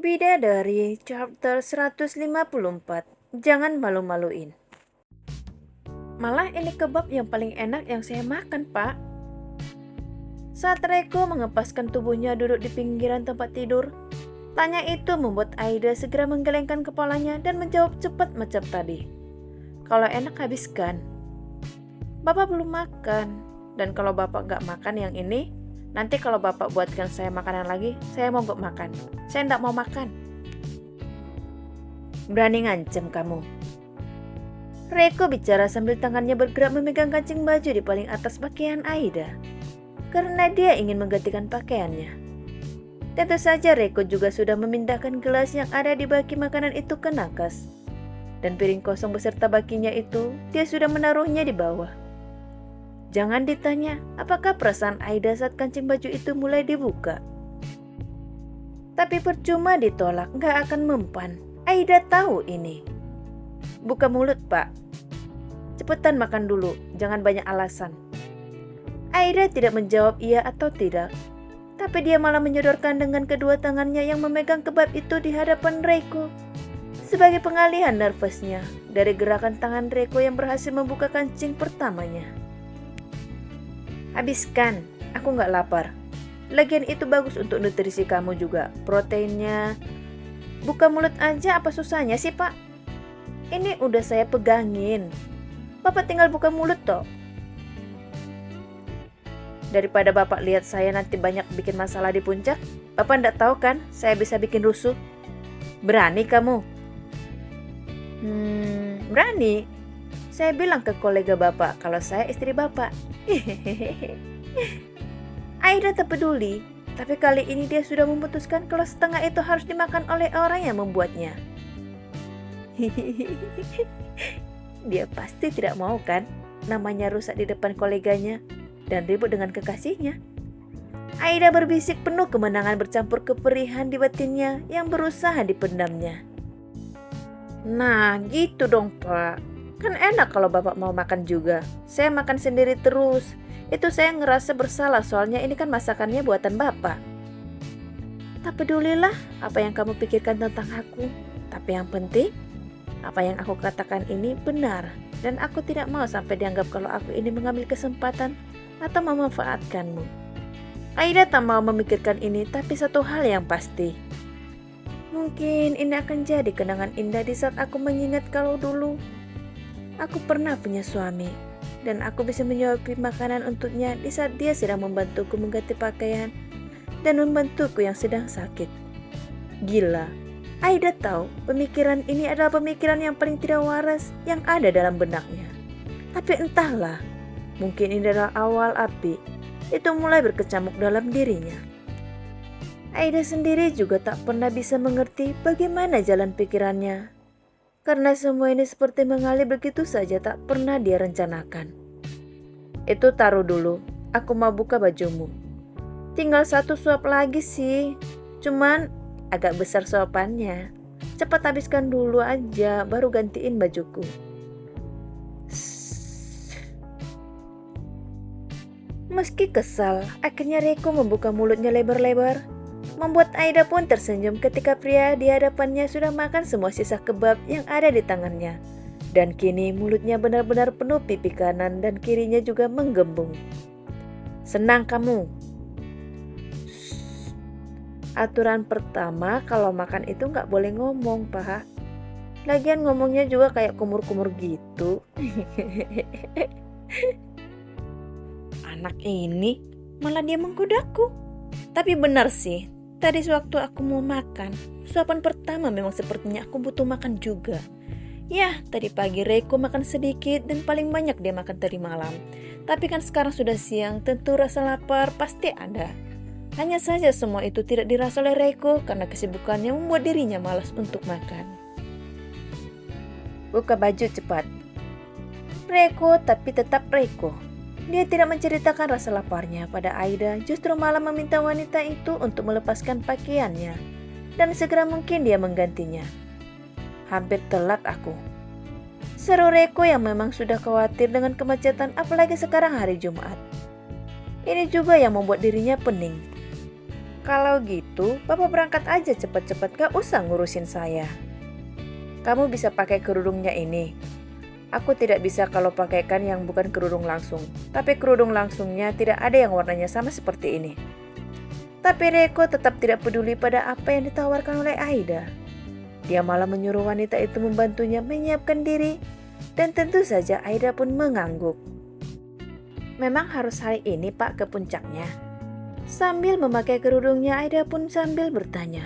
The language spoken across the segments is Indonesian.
Bidadari chapter 154. Jangan malu-maluin. Malah ini kebab yang paling enak yang saya makan, Pak. Saat Reko mengepaskan tubuhnya duduk di pinggiran tempat tidur, tanya itu membuat Aida segera menggelengkan kepalanya dan menjawab cepat macam tadi. Kalau enak habiskan. Bapak belum makan. Dan kalau Bapak gak makan yang ini, nanti kalau Bapak buatkan saya makanan lagi, saya mau gak makan. Saya gak mau makan. Berani ngancem kamu. Reko bicara sambil tangannya bergerak memegang kancing baju di paling atas pakaian Aida. Karena dia ingin menggantikan pakaiannya. Tentu saja Reko juga sudah memindahkan gelas yang ada di baki makanan itu ke nakas. Dan piring kosong beserta bakinya itu, dia sudah menaruhnya di bawah. Jangan ditanya apakah perasaan Aida saat kancing baju itu mulai dibuka. Tapi percuma ditolak, gak akan mempan. Aida tahu ini. Buka mulut, Pak. Cepetan makan dulu, jangan banyak alasan. Aida tidak menjawab iya atau tidak. Tapi dia malah menyodorkan dengan kedua tangannya yang memegang kebab itu di hadapan Reko. Sebagai pengalihan nervousnya dari gerakan tangan Reko yang berhasil membuka kancing pertamanya. Habiskan, aku gak lapar. Lagian itu bagus untuk nutrisi kamu juga, proteinnya. Buka mulut aja apa susahnya sih, Pak? Ini udah saya pegangin. Bapak tinggal buka mulut toh. Daripada Bapak lihat saya nanti banyak bikin masalah di puncak, Bapak ndak tahu kan saya bisa bikin rusuh. Berani kamu? Berani. Saya bilang ke kolega Bapak kalau saya istri Bapak. Aida tak peduli, tapi kali ini dia sudah memutuskan kalau setengah itu harus dimakan oleh orang yang membuatnya. Dia pasti tidak mau kan namanya rusak di depan koleganya dan ribut dengan kekasihnya. Aida berbisik penuh kemenangan bercampur keperihan di batinnya yang berusaha dipendamnya. Nah gitu dong, Pak. Kan enak kalau Bapak mau makan juga. Saya makan sendiri terus. Itu saya ngerasa bersalah soalnya ini kan masakannya buatan Bapak. Tak pedulilah apa yang kamu pikirkan tentang aku. Tapi yang penting, apa yang aku katakan ini benar. Dan aku tidak mau sampai dianggap kalau aku ini mengambil kesempatan atau memanfaatkanmu. Aida tak mau memikirkan ini, tapi satu hal yang pasti. Mungkin ini akan jadi kenangan indah di saat aku mengingat kalau dulu aku pernah punya suami dan aku bisa menyuapi makanan untuknya di saat dia sedang membantuku mengganti pakaian dan membantuku yang sedang sakit. Gila, Aida tahu pemikiran ini adalah pemikiran yang paling tidak waras yang ada dalam benaknya. Tapi entahlah, mungkin ini adalah awal api itu mulai berkecamuk dalam dirinya. Aida sendiri juga tak pernah bisa mengerti bagaimana jalan pikirannya. Karena semua ini seperti mengalir begitu saja tak pernah dia rencanakan. Itu taruh dulu, aku mau buka bajumu. Tinggal satu suap lagi sih, cuman agak besar suapannya. Cepat habiskan dulu aja, baru gantiin bajuku. Meski kesal, akhirnya Reko membuka mulutnya lebar-lebar. Membuat Aida pun tersenyum ketika pria di hadapannya sudah makan semua sisa kebab yang ada di tangannya. Dan kini mulutnya benar-benar penuh pipi kanan dan kirinya juga menggembung. Senang kamu. Aturan pertama kalau makan itu gak boleh ngomong, Pak. Lagian ngomongnya juga kayak kumur-kumur gitu. Anak ini malah dia menggodaku. Tapi benar sih. Tadi sewaktu aku mau makan, suapan pertama memang sepertinya aku butuh makan juga. Ya, tadi pagi Reko makan sedikit dan paling banyak dia makan tadi malam. Tapi kan sekarang sudah siang, tentu rasa lapar pasti ada. Hanya saja semua itu tidak dirasa oleh Reko karena kesibukannya membuat dirinya malas untuk makan. Buka baju cepat. Reko tapi tetap Reko. Dia tidak menceritakan rasa laparnya pada Aida, justru malah meminta wanita itu untuk melepaskan pakaiannya dan segera mungkin dia menggantinya. Hampir telat aku. Seru Reko yang memang sudah khawatir dengan kemacetan apalagi sekarang hari Jumat. Ini juga yang membuat dirinya pening. Kalau gitu itu, Bapak berangkat aja cepat-cepat, gak usah ngurusin saya. Kamu bisa pakai kerudungnya ini. Aku tidak bisa kalau pakaikan yang bukan kerudung langsung. Tapi kerudung langsungnya tidak ada yang warnanya sama seperti ini. Tapi Reiko tetap tidak peduli pada apa yang ditawarkan oleh Aida. Dia malah menyuruh wanita itu membantunya menyiapkan diri. Dan tentu saja Aida pun mengangguk. Memang harus hari ini Pak ke puncaknya. Sambil memakai kerudungnya, Aida pun sambil bertanya.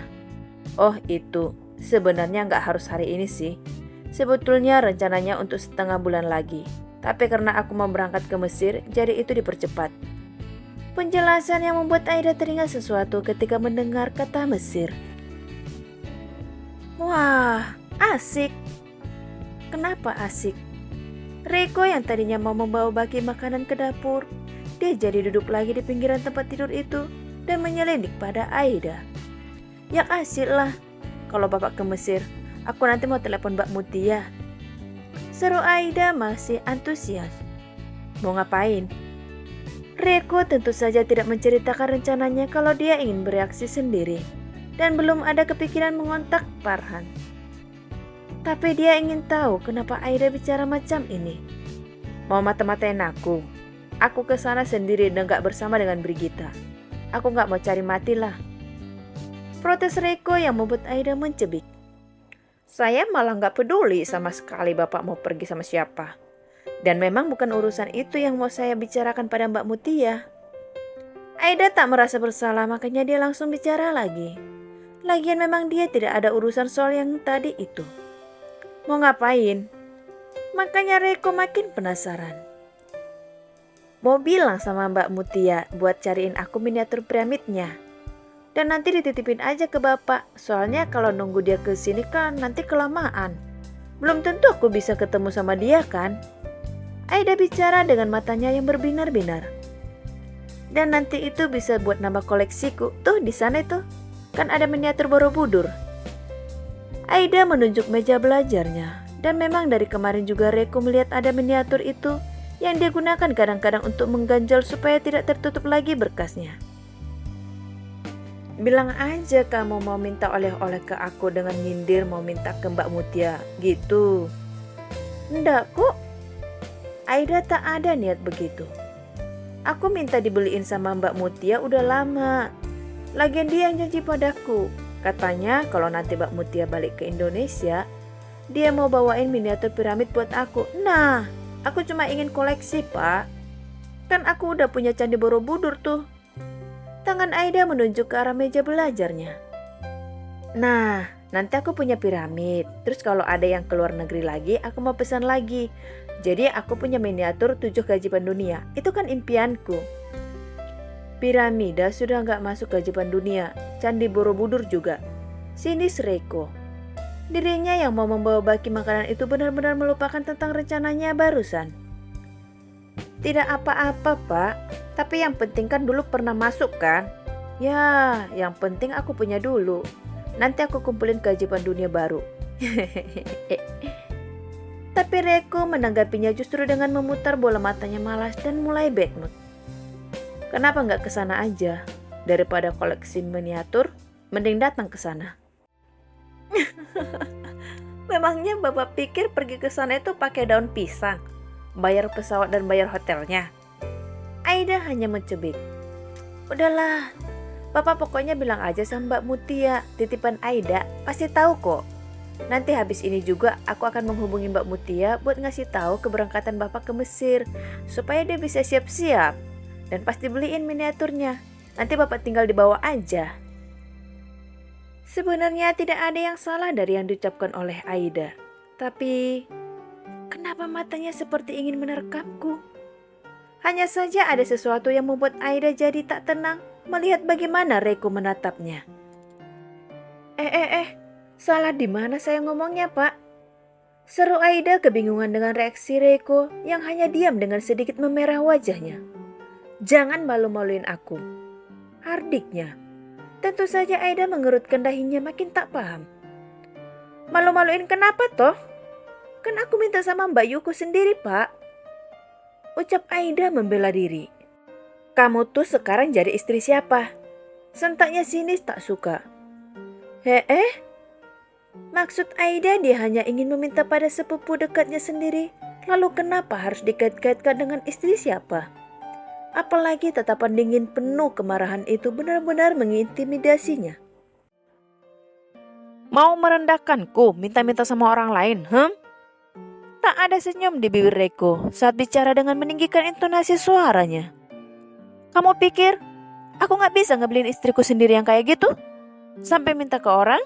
Oh itu, sebenarnya nggak harus hari ini sih. Sebetulnya rencananya untuk setengah bulan lagi. Tapi karena aku mau berangkat ke Mesir, jadi itu dipercepat. Penjelasan yang membuat Aida teringat sesuatu ketika mendengar kata Mesir. Wah, asik. Kenapa asik? Reiko yang tadinya mau membawa baki makanan ke dapur, dia jadi duduk lagi di pinggiran tempat tidur itu dan menyelidik pada Aida. Yang asik lah, kalau Bapak ke Mesir, aku nanti mau telepon Mbak Mutia. Seru Aida masih antusias. Mau ngapain? Reiko tentu saja tidak menceritakan rencananya kalau dia ingin bereaksi sendiri dan belum ada kepikiran mengontak Farhan. Tapi dia ingin tahu kenapa Aida bicara macam ini. Mau mata-matain aku? Aku ke sana sendiri dan gak bersama dengan Brigita. Aku gak mau cari mati lah. Protes Reiko yang membuat Aida mencebik. Saya malah gak peduli sama sekali Bapak mau pergi sama siapa. Dan memang bukan urusan itu yang mau saya bicarakan pada Mbak Mutia. Aida tak merasa bersalah, makanya dia langsung bicara lagi. Lagian memang dia tidak ada urusan soal yang tadi itu. Mau ngapain? Makanya Reiko makin penasaran. Mau bilang sama Mbak Mutia buat cariin aku miniatur piramidnya. Dan nanti dititipin aja ke Bapak. Soalnya kalau nunggu dia ke sini kan nanti kelamaan. Belum tentu aku bisa ketemu sama dia kan? Aida bicara dengan matanya yang berbinar-binar. Dan nanti itu bisa buat nambah koleksiku. Tuh di sana itu. Kan ada miniatur Borobudur. Aida menunjuk meja belajarnya. Dan memang dari kemarin juga Reiko melihat ada miniatur itu yang dia gunakan kadang-kadang untuk mengganjal supaya tidak tertutup lagi berkasnya. Bilang aja kamu mau minta oleh-oleh ke aku dengan nyindir mau minta ke Mbak Mutia gitu. Ndak kok. Aida tak ada niat begitu. Aku minta dibeliin sama Mbak Mutia udah lama. Lagian dia yang janji padaku. Katanya kalau nanti Mbak Mutia balik ke Indonesia, dia mau bawain miniatur piramid buat aku. Nah, aku cuma ingin koleksi, Pak. Kan aku udah punya candi Borobudur tuh. Tangan Aida menunjuk ke arah meja belajarnya. Nah, nanti aku punya piramid. Terus kalau ada yang keluar negeri lagi, aku mau pesan lagi. Jadi aku punya miniatur 7 keajaiban dunia. Itu kan impianku. Piramida sudah gak masuk keajaiban dunia. Candi Borobudur juga. Sinis Reiko. Dirinya yang mau membawa baki makanan itu benar-benar melupakan tentang rencananya barusan. Tidak apa-apa, Pak. Tapi yang penting kan dulu pernah masuk kan? Ya, yang penting aku punya dulu. Nanti aku kumpulin keajaiban dunia baru. Tapi Reiko menanggapinya justru dengan memutar bola matanya malas dan mulai bad mood. Kenapa nggak ke sana aja? Daripada koleksi miniatur, mending datang ke sana. Memangnya Bapak pikir pergi ke sana itu pakai daun pisang, bayar pesawat dan bayar hotelnya? Aida hanya mencebik. Udahlah, Bapak pokoknya bilang aja sama Mbak Mutia, titipan Aida, pasti tahu kok. Nanti habis ini juga aku akan menghubungi Mbak Mutia buat ngasih tahu keberangkatan Bapak ke Mesir, supaya dia bisa siap-siap. Dan pasti beliin miniaturnya. Nanti Bapak tinggal dibawa aja. Sebenarnya tidak ada yang salah dari yang diucapkan oleh Aida. Tapi, kenapa matanya seperti ingin menerkamku? Hanya saja ada sesuatu yang membuat Aida jadi tak tenang melihat bagaimana Reiko menatapnya. Salah di mana saya ngomongnya, Pak? Seru Aida kebingungan dengan reaksi Reiko yang hanya diam dengan sedikit memerah wajahnya. Jangan malu-maluin aku. Hardiknya. Tentu saja Aida mengerutkan dahinya makin tak paham. Malu-maluin kenapa toh? Kan aku minta sama Mbak Yuko sendiri, Pak. Ucap Aida membela diri. Kamu tuh sekarang jadi istri siapa? Sentaknya sinis tak suka. Maksud Aida dia hanya ingin meminta pada sepupu dekatnya sendiri. Lalu kenapa harus dikait-kaitkan dengan istri siapa? Apalagi tatapan dingin penuh kemarahan itu benar-benar mengintimidasinya. Mau merendahkanku, minta-minta sama orang lain, Tak ada senyum di bibir Reko saat bicara dengan meninggikan intonasi suaranya. Kamu pikir aku gak bisa ngebeliin istriku sendiri yang kayak gitu? Sampai minta ke orang?